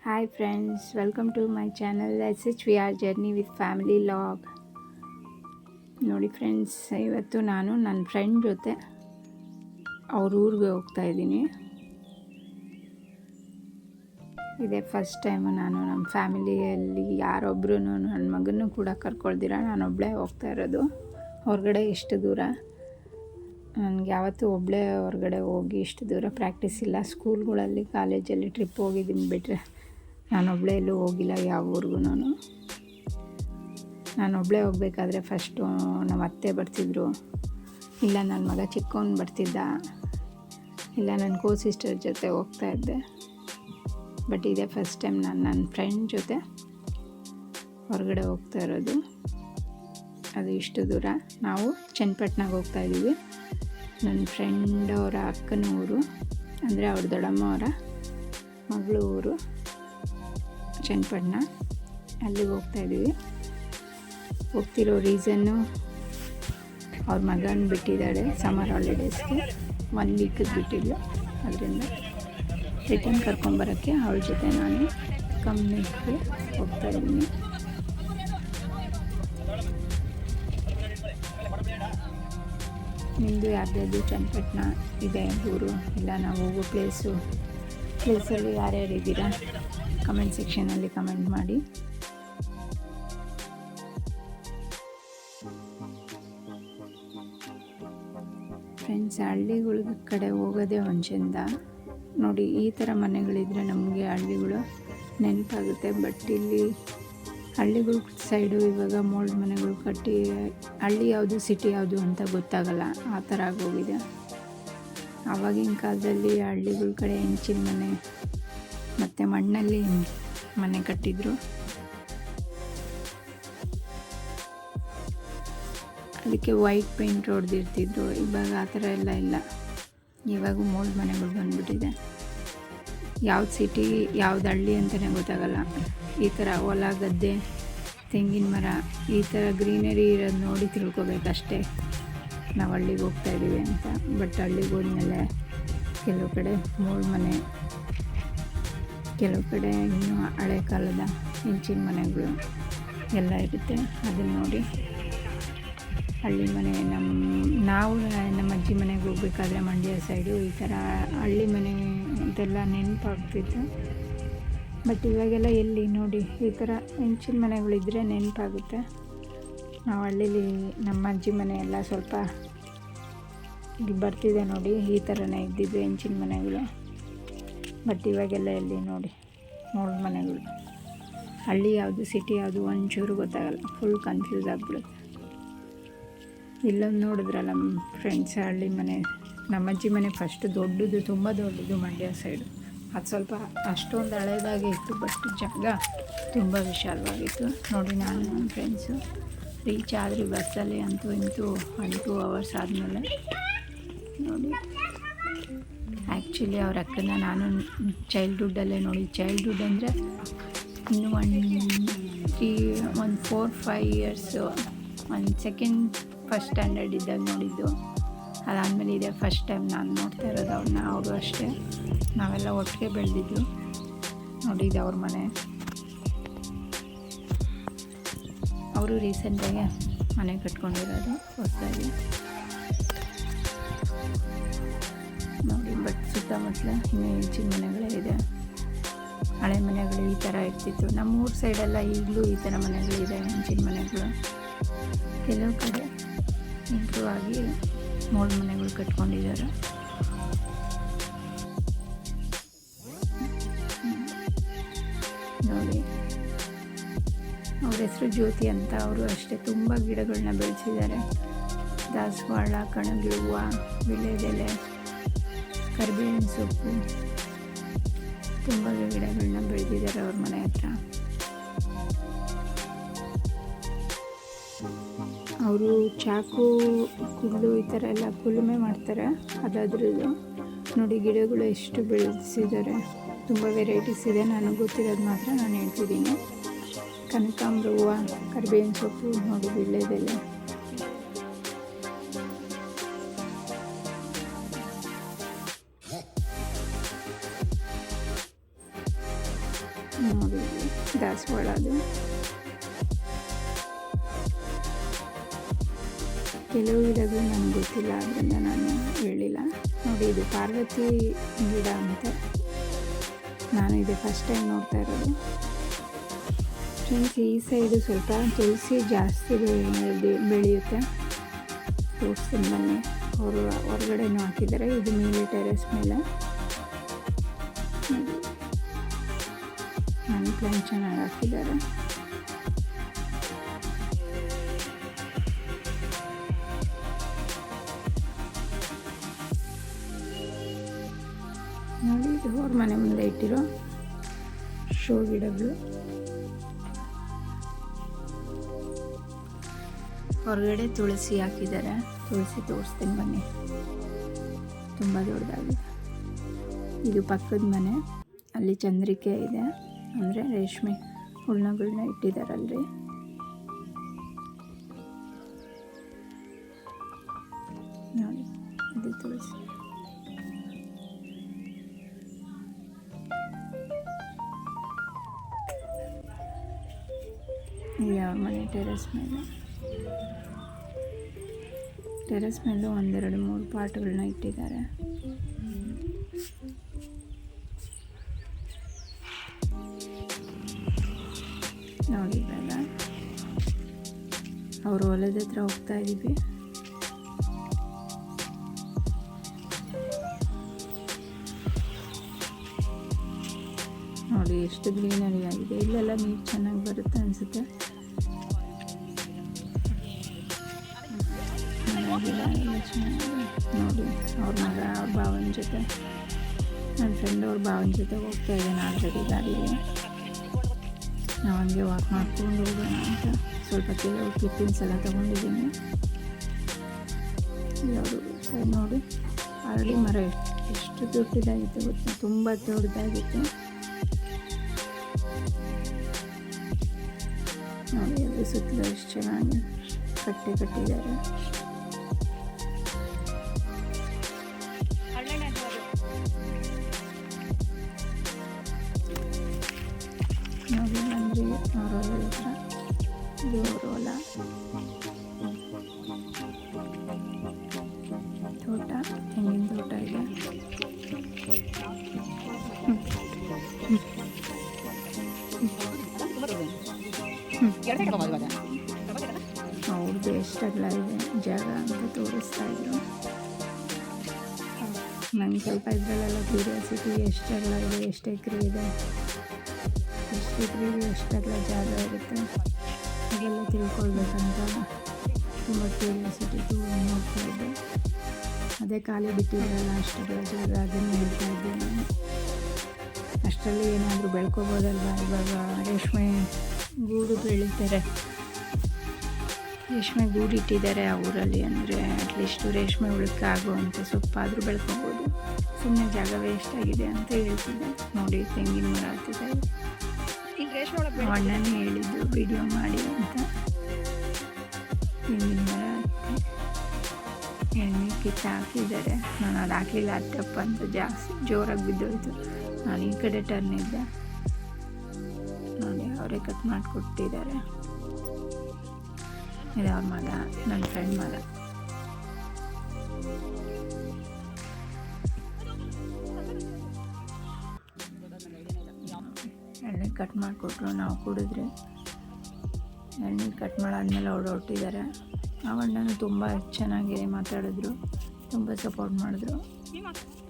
Hi friends, welcome to my channel SHVR journey with family log. ನೋಡಿ friends, ಇವತ್ತು ನಾನು ನನ್ನ ಫ್ರೆಂಡ್ ಜೊತೆ ಅವ್ರ ಊರಿಗೆ ಹೋಗ್ತಾಯಿದ್ದೀನಿ. ಇದೇ ಫಸ್ಟ್ ಟೈಮು ನಾನು ನಮ್ಮ ಫ್ಯಾಮಿಲಿಯಲ್ಲಿ ಯಾರೊಬ್ಬರೂ ನನ್ನ ಮಗನೂ ಕೂಡ ಕರ್ಕೊಳ್ದಿರ ನಾನೊಬ್ಬಳೇ ಹೋಗ್ತಾ ಇರೋದು. ಹೊರಗಡೆ ಇಷ್ಟು ದೂರ ನನಗೆ ಯಾವತ್ತೂ ಒಬ್ಬಳೇ ಹೊರಗಡೆ ಹೋಗಿ ಇಷ್ಟು ದೂರ ಪ್ರಾಕ್ಟೀಸ್ ಇಲ್ಲ. ಸ್ಕೂಲ್ಗಳಲ್ಲಿ ಕಾಲೇಜಲ್ಲಿ ಟ್ರಿಪ್ ಹೋಗಿದ್ದೀನಿ ಬಿಟ್ಟರೆ ನಾನೊಬ್ಬಳೇ ಎಲ್ಲೂ ಹೋಗಿಲ್ಲ ಯಾವ ಊರಿಗೂ. ನಾನೊಬ್ಬಳೇ ಹೋಗ್ಬೇಕಾದ್ರೆ ಫಸ್ಟು ನಮ್ಮ ಅತ್ತೆ ಬರ್ತಿದ್ರು, ಇಲ್ಲ ನನ್ನ ಮಗ ಚಿಕ್ಕವನು ಬರ್ತಿದ್ದ, ಇಲ್ಲ ನನ್ನ ಸಿಸ್ಟರ್ ಜೊತೆ ಹೋಗ್ತಾಯಿದ್ದೆ. ಬಟ್ ಇದೇ ಫಸ್ಟ್ ಟೈಮ್ ನಾನು ನನ್ನ ಫ್ರೆಂಡ್ ಜೊತೆ ಹೊರಗಡೆ ಹೋಗ್ತಾ ಇರೋದು. ಅದು ಇಷ್ಟು ದೂರ. ನಾವು ಚನ್ನಪಟ್ಟಣಕ್ಕೆ ಹೋಗ್ತಾಯಿದ್ದೀವಿ. ನನ್ನ ಫ್ರೆಂಡ್ ಅವರ ಅಕ್ಕನ ಊರು, ಅಂದರೆ ಅವ್ರ ದೊಡ್ಡಮ್ಮ ಅವರ ಮಗಳು ಊರು ಚನ್ನಪಟ್ಟಣ. ಅಲ್ಲಿಗೆ ಹೋಗ್ತಾಯಿದ್ದೀವಿ. ಹೋಗ್ತಿರೋ ರೀಸನ್ನು ಅವ್ರ ಮಗನ ಬಿಟ್ಟಿದ್ದಾಳೆ ಸಮ್ಮರ್ ಹಾಲಿಡೇಸ್ಗೆ, 1 ವೀಕಿಗೆ ಬಿಟ್ಟಿದ್ಲು. ಅದರಿಂದ ರಿಟರ್ನ್ ಕರ್ಕೊಂಬರೋಕ್ಕೆ ಅವಳ ಜೊತೆ ನಾನು ಕಂಪ್ನಿಗೆ ಹೋಗ್ತಾಯಿದ್ದೀನಿ. ನಿಮ್ಮದು ಯಾರ್ಯಾರ್ದು ಚನ್ನಪಟ್ಟಣ ಇದೆ ಊರು, ಇಲ್ಲ ನಾವು ಹೋಗೋ ಪ್ಲೇಸಲ್ಲಿ ಯಾರ್ಯಾರಿದ್ದೀರಾ ಕಮೆಂಟ್ ಸೆಕ್ಷನಲ್ಲಿ ಕಮೆಂಟ್ ಮಾಡಿ. ಫ್ರೆಂಡ್ಸ್, ಹಳ್ಳಿಗಳ ಕಡೆ ಹೋಗೋದೇ ಒಂದು ಚೆಂದ. ನೋಡಿ, ಈ ಥರ ಮನೆಗಳಿದ್ರೆ ನಮಗೆ ಹಳ್ಳಿಗಳು ನೆನಪಾಗುತ್ತೆ. ಬಟ್ ಇಲ್ಲಿ ಹಳ್ಳಿಗಳ ಸೈಡು ಇವಾಗ ಮೋಲ್ಡ್ ಮನೆಗಳು ಕಟ್ಟಿ ಹಳ್ಳಿ ಯಾವುದು ಸಿಟಿ ಯಾವುದು ಅಂತ ಗೊತ್ತಾಗಲ್ಲ, ಆ ಥರ ಆಗೋಗಿದೆ. ಆವಾಗಿನ ಕಾಲದಲ್ಲಿ ಹಳ್ಳಿಗಳ ಕಡೆ ಹೆಂಚಿನ ಮನೆ ಮತ್ತು ಮಣ್ಣಲ್ಲಿ ಮನೆ ಕಟ್ಟಿದ್ರು. ಅದಕ್ಕೆ ವೈಟ್ ಪೇಂಟ್ ಹೊಡೆದಿರ್ತಿದ್ರು. ಇವಾಗ ಆ ಥರ ಎಲ್ಲ ಇಲ್ಲ. ಇವಾಗ ಮೋಲ್ಡ್ ಮನೆಗಳು ಬಂದುಬಿಟ್ಟಿದೆ. ಯಾವ್ದು ಸಿಟಿ ಯಾವ್ದು ಹಳ್ಳಿ ಅಂತಲೇ ಗೊತ್ತಾಗಲ್ಲ. ಈ ಥರ ಹೊಲ ಗದ್ದೆ ತೆಂಗಿನ ಮರ ಈ ಥರ ಗ್ರೀನರಿ ಇರೋದು ನೋಡಿ ತಿಳ್ಕೊಬೇಕಷ್ಟೇ ನಾವು ಹಳ್ಳಿಗೆ ಹೋಗ್ತಾಯಿದ್ದೀವಿ ಅಂತ. ಬಟ್ ಹಳ್ಳಿಗೆ ಹೋದ್ಮೇಲೆ ಕೆಲವು ಕಡೆ ಮೋಲ್ಡ್ ಮನೆ, ಕೆಲವು ಕಡೆ ಇನ್ನೂ ಹಳೆ ಕಾಲದ ಹೆಂಚಿನ ಮನೆಗಳು ಎಲ್ಲ ಇರುತ್ತೆ. ಅದನ್ನು ನೋಡಿ ಹಳ್ಳಿ ಮನೆ ನಾವು ನಮ್ಮ ಅಜ್ಜಿ ಮನೆಗೆ ಹೋಗ್ಬೇಕಾದ್ರೆ ಮಂಡ್ಯ ಸೈಡು ಈ ಥರ ಹಳ್ಳಿ ಮನೆ ಇದೆಲ್ಲ ನೆನಪಾಗ್ತಿತ್ತು. ಬಟ್ ಇವಾಗೆಲ್ಲ ಎಲ್ಲಿ ನೋಡಿ, ಈ ಥರ ಹೆಂಚಿನ ಮನೆಗಳಿದ್ದರೆ ನೆನಪಾಗುತ್ತೆ. ನಾವು ಹಳ್ಳೀಲಿ ನಮ್ಮ ಅಜ್ಜಿ ಮನೆ ಎಲ್ಲ ಸ್ವಲ್ಪ ಇಲ್ಲಿ ಬರ್ತಿದೆ ನೋಡಿ, ಈ ಥರನೇ ಇದ್ದಿದ್ದು ಹೆಂಚಿನ ಮನೆಗಳು. ಬಟ್ ಇವಾಗೆಲ್ಲ ಎಲ್ಲಿ ನೋಡಿ ಮೋಲ್ಡ್ ಮನೆಗಳು. ಹಳ್ಳಿ ಯಾವುದು ಸಿಟಿ ಯಾವುದು ಒಂಚೂರು ಗೊತ್ತಾಗಲ್ಲ, ಫುಲ್ ಕನ್ಫ್ಯೂಸ್ ಆಗಿಬಿಡುತ್ತೆ. ಇಲ್ಲೊಂದು ನೋಡಿದ್ರಲ್ಲ ಫ್ರೆಂಡ್ಸ್, ಹಳ್ಳಿ ಮನೆ. ನಮ್ಮ ಅಜ್ಜಿ ಮನೆ ಫಸ್ಟ್ ದೊಡ್ಡದು, ತುಂಬ ದೊಡ್ಡದು ಮಂಡ್ಯ ಸೈಡು. ಅದು ಸ್ವಲ್ಪ ಅಷ್ಟೊಂದು ಹಳೇದಾಗೆ ಇತ್ತು, ಬಟ್ ಜಾಗ ತುಂಬ ವಿಶಾಲವಾಗಿತ್ತು. ನೋಡಿ, ನಾನು ನನ್ನ ಫ್ರೆಂಡ್ಸು ರೀಚ್ ಆದರೆ ಬಸ್ಸಲ್ಲಿ ಅಂತೂ 2 ಅವರ್ಸ್ ಆದಮೇಲೆ. ನೋಡಿ, ಆ್ಯಕ್ಚುಲಿ ಅವ್ರ ಅಕ್ಕನ ನಾನು ಚೈಲ್ಡ್ಹುಡ್ಡಲ್ಲೇ ನೋಡಿ, ಚೈಲ್ಡ್ಹುಡ್ ಅಂದರೆ ಇನ್ನೂ ಒಂದು 4-5 ಇಯರ್ಸು, ಒಂದು ಫಸ್ಟ್ ಸ್ಟ್ಯಾಂಡರ್ಡ್ ಇದ್ದಾಗ ನೋಡಿದ್ದು. ಅದಾದಮೇಲೆ ಇದೆ ಫಸ್ಟ್ ಟೈಮ್ ನಾನು ನೋಡ್ತಾ ಇರೋದು ಅವ್ರನ್ನ. ಅವರು ಅಷ್ಟೇ, ನಾವೆಲ್ಲ ಒಟ್ಟಿಗೆ ಬೆಳೆದಿದ್ದು. ನೋಡಿ, ಇದು ಅವ್ರ ಮನೆ. ಅವರು ರೀಸೆಂಟಾಗಿ ಮನೆ ಕಟ್ಕೊಂಡಿರೋದು ಹೊಸದಾಗಿ ನೋಡಿ. ಬಟ್ ಸುತ್ತಮುತ್ತಲ ಇನ್ನೂ ಹೆಂಚಿನ ಮನೆಗಳೇ ಇದೆ. ಹಳೆ ಮನೆಗಳು ಈ ಥರ ಇರ್ತಿತ್ತು. ನಮ್ಮ ಊರ ಸೈಡೆಲ್ಲ ಈಗಲೂ ಈ ಥರ ಮನೆಗಳಿದೆ, ಹೆಂಚಿನ ಮನೆಗಳು. ಕೆಲವು ಕಡೆ ಇಂಪ್ರೂವ್ ಆಗಿ ಮೋಲ್ಡ್ ಮನೆಗಳು ಕಟ್ಕೊಂಡಿದ್ದಾರೆ. ನೋಡಿ, ಅವ್ರ ಹೆಸರು ಜ್ಯೋತಿ ಅಂತ. ಅವರು ಅಷ್ಟೇ ತುಂಬ ಗಿಡಗಳನ್ನ ಬೆಳೆಸಿದ್ದಾರೆ. ದಾಸವಾಳ, ಕಣಗಿ ಹೂವು, ವೀಳ್ಯದೆಲೆ, ಕರಿಬೇವಿನ ಸೊಪ್ಪು, ತುಂಬ ಗಿಡಗಳನ್ನ ಬೆಳೆದಿದ್ದಾರೆ ಅವ್ರ ಮನೆ ಹತ್ರ. ಅವರು ಚಾಕು, ಕುಲ್ಲು ಈ ಥರ ಎಲ್ಲ ಕುಲುಮೆ ಮಾಡ್ತಾರೆ. ಅದಾದ್ರದ್ದು ನೋಡಿ, ಗಿಡಗಳು ಎಷ್ಟು ಬೆಳೆಸಿದ್ದಾರೆ. ತುಂಬ ವೆರೈಟೀಸ್ ಇದೆ. ನನಗೆ ಗೊತ್ತಿರೋದು ಮಾತ್ರ ನಾನು ಹೇಳ್ತಿದ್ದೀನಿ. ಕನಕಾಂಬರ ಹೂವು, ಕರಿಬೇವಿನ ಸೊಪ್ಪು, ನೋಡಿ ವೀಳ್ಯದೆಲೆ. ನೋಡಿ ದಾಸವಾಳ ಅದು. ಕೆಲವು ಗಿಡಗಳು ನನಗೆ ಗೊತ್ತಿಲ್ಲ, ಆದ್ದರಿಂದ ನಾನು ಹೇಳಿಲ್ಲ. ನೋಡಿ ಇದು ಪಾರ್ವತಿ ಗಿಡ ಅಂತೆ. ನಾನು ಇದು ಫಸ್ಟ್ ಟೈಮ್ ನೋಡ್ತಾ ಇರೋದು. ಫ್ರೆಂಡ್ಸ್, ಈ ಸೈಡು ಸ್ವಲ್ಪ ತುಳಸಿ ಜಾಸ್ತಿ ಬೆಳೆಯುತ್ತೆ. ತೋರಿಸ್ತೀನಿ ಬನ್ನಿ. ಅವರು ಹೊರಗಡೆನೂ ಹಾಕಿದ್ದಾರೆ. ಇದು ಮೇಲೆ ಟೆರೆಸ್ ಮೇಲೆ ಮನಿ ಪ್ಲಾಂಟ್ ಚೆನ್ನಾಗಿ ಹಾಕಿದ್ದಾರೆ. ನೋಡಿ ಇದು ಅವ್ರ ಮನೆ ಮುಂದೆ ಇಟ್ಟಿರೋ ಶೋ ಗಿಡಗಳು. ಹೊರಗಡೆ ತುಳಸಿ ಹಾಕಿದ್ದಾರೆ. ತುಳಸಿ ತೋರಿಸ್ತೀನಿ ಬನ್ನಿ, ತುಂಬ ದೊಡ್ಡದಾಗಿದೆ. ಇದು ಪಕ್ಕದ ಮನೆ, ಅಲ್ಲಿ ಚಂದ್ರಿಕೆ ಇದೆ, ಅಂದರೆ ರೇಷ್ಮೆ ಹುಳುಗಳನ್ನ ಇಟ್ಟಿದ್ದಾರಲ್ರಿ. ನೋಡಿ ಇದು ತುಳಸಿ. ಇದು ಅವ್ರ ಮನೆ ಟೆರೆಸ್ ಮೇಲೂ 1, 2, 3 ಪಾಟ್ಗಳನ್ನ ಇಟ್ಟಿದ್ದಾರೆ. ನೋಡಿ ಇವಾಗ ಅವರು ಹೊಲದ ಹತ್ರ ಹೋಗ್ತಾ ಇದ್ದೀವಿ. ನೋಡಿ ಎಷ್ಟು ಗ್ರೀನರಿ ಆಗಿದೆ. ಇಲ್ಲೆಲ್ಲ ನೀರು ಚೆನ್ನಾಗಿ ಬರುತ್ತೆ ಅನಿಸುತ್ತೆ. ನೋಡಿ ಅವ್ರ ಮಗ ಅವ್ರ ಭಾವನ ಜೊತೆ, ನನ್ನ ಫ್ರೆಂಡ್ ಅವ್ರ ಭಾವನ ಜೊತೆ ಹೋಗ್ತಾ ಇದ್ದೇನೆ ಆಲ್ರೆಡಿ ಗಾಡಿಗೆ. ನಾವು ಹಂಗೆ ವಾಕ್ ಮಾಡ್ಕೊಂಡು ಹೋಗೋಣ ಅಂತ ಸ್ವಲ್ಪ ಕೆಲವು ಟಿಫಿನ್ಸ್ ಎಲ್ಲ ತೊಗೊಂಡಿದ್ದೀನಿ. ಅವರು ಸೈಡ್ ನೋಡಿ ಅರಳಿ ಮರ ಎಷ್ಟು ದೊಡ್ಡದಾಗಿತ್ತು ಗೊತ್ತಾ, ತುಂಬ ದೊಡ್ಡದಾಗಿತ್ತು. ನೋಡಿ ಅದು ಸುತ್ತಲೂ ಎಷ್ಟು ಚೆನ್ನಾಗಿ ಕಟ್ಟಿದ್ದಾರೆ. ನೋಡಿ ಬಂದ್ರಿ ಅವ್ರ ಹೊಲದ ಹತ್ರ. ಇದು ಅವ್ರ ಹೊಲ, ತೋಟ, ತೆಂಗಿನ ತೋಟ ಇದೆ. ಅವ್ರದ್ದು ಎಷ್ಟೆಲ್ಲ ಇದೆ ಜಾಗ ಅಂತ ತೋರಿಸ್ತಾ ಇದ್ರು. ನಂಗೆ ಸ್ವಲ್ಪ ಇದರಲ್ಲೆಲ್ಲ ಕ್ಯೂರಿಯಾಸಿಟಿ, ಎಷ್ಟೆಲ್ಲ ಇದೆ, ಎಷ್ಟು ಎಕರೆ ಇದೆ, ಎಷ್ಟು ಎಕರೆಗೆ ಎಷ್ಟೆಲ್ಲ ಜಾಗ ಇರುತ್ತೆ ಅದೆಲ್ಲ ತಿಳ್ಕೊಳ್ಬೇಕಂತ ತುಂಬ ಕ್ಯೂರಿಯಾಸಿಟಿ ನೋಡ್ತಾ ಇದ್ದೆ. ಅದೇ ಖಾಲಿ ಬಿಟ್ಟಿದ್ರಲ್ಲ ಅಷ್ಟೆಲ್ಲ ಜಾಗ, ಅದನ್ನು ಹೇಳ್ತಾ ಇದ್ದೆ ನಾನು. ಅಷ್ಟರಲ್ಲಿ ಏನಾದರೂ ಬೆಳ್ಕೊಬೋದಲ್ವ. ಇವಾಗ ರೇಷ್ಮೆ ಗೂಡು ಬೆಳೀತಾರೆ, ರೇಷ್ಮೆ ಗೂಡು ಇಟ್ಟಿದ್ದಾರೆ ಆ ಊರಲ್ಲಿ. ಅಂದರೆ ಅಟ್ಲೀಸ್ಟು ರೇಷ್ಮೆ ಉಳಿಕಾಗುವಂಥ ಸೊಪ್ಪಾದರೂ ಬೆಳ್ಕೊಬೋದು. ಸುಮ್ಮನೆ ಜಾಗ ವೇಸ್ಟ್ ಆಗಿದೆ ಅಂತ ಹೇಳ್ತಿದ್ದೆ. ನೋಡಿ ತೆಂಗಿನ ಮರ ಹತ್ತಿದೆ. ಅಣ್ಣನೇ ಹೇಳಿದ್ದು ವಿಡಿಯೋ ಮಾಡಿ ಅಂತ. ತೆಂಗಿನ ಮರ ಹತ್ತಿ ಎಣ್ಣೆ ಕಿತ್ತು ಹಾಕಿದ್ದಾರೆ. ನಾನು ಅದು ಹಾಕಲಿಲ್ಲ, ಅಟ್ಟಪ್ಪ ಅಂತ ಜಾಸ್ತಿ ಜೋರಾಗಿ ಬಿದ್ದೋಯ್ತು. ನಾನು ಈ ಕಡೆ ಟರ್ನ್ ಇದ್ದೆ. ನೋಡಿ ಅವರೇ ಕಟ್ ಮಾಡಿಕೊಟ್ಟಿದ್ದಾರೆ. ಇದು ಅವ್ರ ಮಗ, ನನ್ನ ಫ್ರೆಂಡ್ ಮಗ. ಎಣ್ಣೆ ಕಟ್ ಮಾಡಿಕೊಟ್ರು, ನಾವು ಕುಡಿದ್ರೆ. ಎಣ್ಣೆ ಕಟ್ ಮಾಡಾದ್ಮೇಲೆ ಅವ್ರು ಹೊರಟಿದ್ದಾರೆ. ಆ ಅಣ್ಣನೂ ತುಂಬ ಚೆನ್ನಾಗಿ ಮಾತಾಡಿದ್ರು, ತುಂಬ ಸಪೋರ್ಟ್ ಮಾಡಿದ್ರು.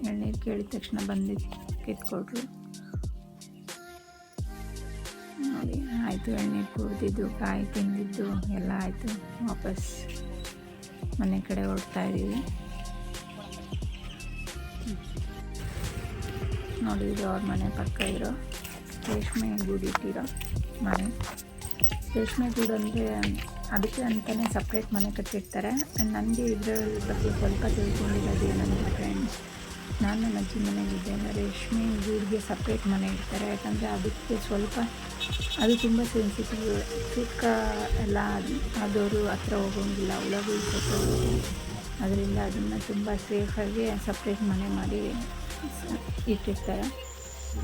ಎಳ್ನೀರು ಕೇಳಿದ ತಕ್ಷಣ ಬಂದಿದ್ದು ಕಿತ್ಕೊಟ್ರು. ನೋಡಿ ಆಯಿತು, ಎಳ್ನೀರು ಕುಡಿದಿದ್ದು, ಕಾಯಿ ತಿಂದಿದ್ದು ಎಲ್ಲ ಆಯಿತು. ವಾಪಸ್ ಮನೆ ಕಡೆ ಹೊರಡ್ತಾ ಇದ್ದೀವಿ. ನೋಡಿ ಇದು ಅವ್ರ ಮನೆ ಪಕ್ಕ ಇರೋ ರೇಷ್ಮೆ ಗೂಡು ಇಟ್ಟಿರೋ ಮನೆ. ರೇಷ್ಮೆ ಗೂಡು ಅಂದರೆ ಅದಕ್ಕೆ ಅಂತಲೇ ಸಪ್ರೇಟ್ ಮನೆ ಕಟ್ಟಿರ್ತಾರೆ. ನನಗೆ ಇದರ ಬಗ್ಗೆ ಸ್ವಲ್ಪ ತಿಳ್ಕೊಂಡಿರೋದು ಏನಂದರೆ ಫ್ರೆಂಡ್ಸ್, ನಾನು ನನ್ನ ಅಜ್ಜಿ ಮನೆಗಿದ್ದೆ. ರೇಷ್ಮೆ ಗೂಡಿಗೆ ಸಪ್ರೇಟ್ ಮನೆ ಇಡ್ತಾರೆ. ಯಾಕಂದರೆ ಅದಕ್ಕೆ ಸ್ವಲ್ಪ ಅದು ತುಂಬ ಸೆನ್ಸಿಟಿವ್, ತೂಕ ಎಲ್ಲ ಆದವರು ಹತ್ರ ಹೋಗೋಂಗಿಲ್ಲ, ಹುಳಗಳು ಸತ್ತೋಗೋದು. ಅದರಿಂದ ಅದನ್ನು ತುಂಬ ಸೇಫಾಗಿ ಸಪ್ರೇಟ್ ಮನೆ ಮಾಡಿ ಇಟ್ಟಿರ್ತಾರೆ.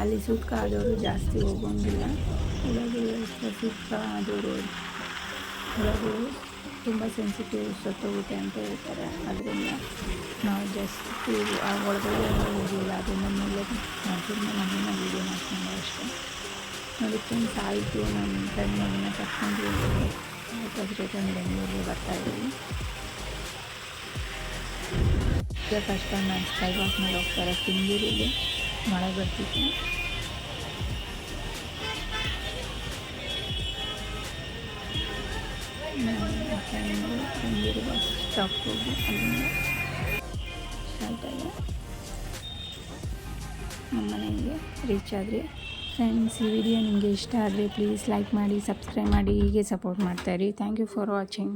ಅಲ್ಲಿ ಸೂತ್ಕ ಆದವರು ಜಾಸ್ತಿ ಹೋಗೋಂಗಿಲ್ಲ. ಹುಳಗಳು ಸೂತ್ಕ ಆದವರು ಹುಳಗಳು ತುಂಬ ಸೆನ್ಸಿಟಿವ್, ಸತ್ತೋಗುತ್ತೆ ಅಂತ ಹೇಳ್ತಾರೆ. ಅದರಿಂದ ನಾವು ಜಸ್ಟ್ ಆ ಒಳಗಡೆ ಹೋಗಿಲ್ಲ, ಅದನ್ನು ಮೇಲೆ ಅದರಿಂದ ನಮ್ಮನ್ನ ವೀಡಿಯೋ ಮಾಡ್ಕೊಂಡು ಅಷ್ಟೇ. ನೋಡಿ ಫ್ರೆಂಡ್ಸ್, ಆಯಿತು. ನಮ್ಮ ಫ್ರೆಂಡ್ ಮಗನ ಕರ್ಕೊಂಡು ಅದ್ರ ಜೊತೆ ಬೆಂಗಳೂರಿಗೆ ಬರ್ತಾಯಿದ್ದೀವಿ. ಈಗ ಫಸ್ಟ್ ಟೈಮ್ ನಾನು ಸ್ಕೈ ವಾಕ್ ಮೇಲೆ ಹೋಗ್ತಾರೆ. ಕೆಂಗೇರಿಗೆ ಮಳೆ ಬರ್ತಿತ್ತು. ಕೆಂಗೇರಿ ಬಸ್ ಸ್ಟಾಪ್ ಹೋಗಿ ಅಲ್ಲಿಂದ ಸ್ಟಾರ್ಟ್ ಆಗಿ ನಮ್ಮ ಮನೆಗೆ ರೀಚ್ ಆದರೆ. ಫ್ರೆಂಡ್ಸ್, ಈ ವಿಡಿಯೋ ನಿಮಗೆ ಇಷ್ಟ ಆದರೆ ಪ್ಲೀಸ್ ಲೈಕ್ ಮಾಡಿ, ಸಬ್ಸ್ಕ್ರೈಬ್ ಮಾಡಿ, ಹೀಗೆ ಸಪೋರ್ಟ್ ಮಾಡ್ತಾಯಿರಿ. Thank you for watching.